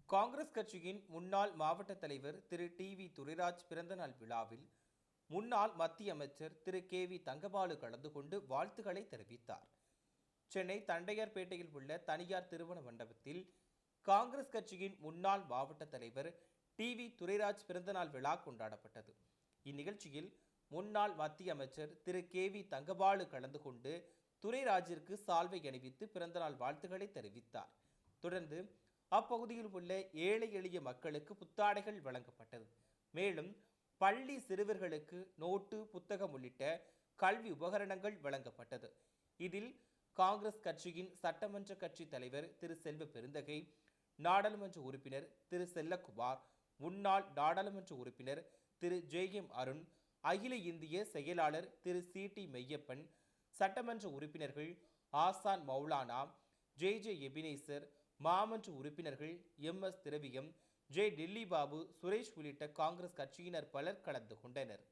காங்கிரஸ் கட்சியின் முன்னாள் மாவட்ட தலைவர் திரு டி.வி. துரைராஜ் பிறந்தநாள் விழாவில் முன்னாள் மத்திய அமைச்சர் திரு கே.வி. தங்கபாலு கலந்து கொண்டு வாழ்த்துக்களை தெரிவித்தார். சென்னை தண்டையார்பேட்டையில் உள்ள தனியார் திருமண மண்டபத்தில் காங்கிரஸ் கட்சியின் முன்னாள் மாவட்ட தலைவர் டி.வி. துரைராஜ் பிறந்தநாள் விழா கொண்டாடப்பட்டது. இந்நிகழ்ச்சியில் முன்னாள் மத்திய அமைச்சர் திரு கே.வி. தங்கபாலு கலந்து கொண்டு துரைராஜிற்கு சால்வை அணிவித்து பிறந்தநாள் வாழ்த்துக்களை தெரிவித்தார். தொடர்ந்து அப்பகுதியில் உள்ள ஏழை எளிய மக்களுக்கு புத்தாடைகள் வழங்கப்பட்டது. மேலும் பள்ளி சிறுவர்களுக்கு நோட்டு, புத்தகம் உள்ளிட்ட கல்வி உபகரணங்கள் வழங்கப்பட்டது. இதில் காங்கிரஸ் கட்சியின் சட்டமன்ற கட்சி தலைவர் திரு செல்வ பெருந்தகை, நாடாளுமன்ற உறுப்பினர் திரு செல்லக்குமார், முன்னாள் நாடாளுமன்ற உறுப்பினர் திரு ஜே.எம். அருண், அகில இந்திய செயலாளர் திரு சி.டி. மெய்யப்பன், சட்டமன்ற உறுப்பினர்கள் ஆசான் மௌலானா, ஜே எபினேசர், மாமன்ற உறுப்பினர்கள் எம்.எஸ். திரவியம், ஜே. டில்லி பாபு, சுரேஷ் உள்ளிட்ட காங்கிரஸ் கட்சியினர் பலர் கலந்து கொண்டனர்.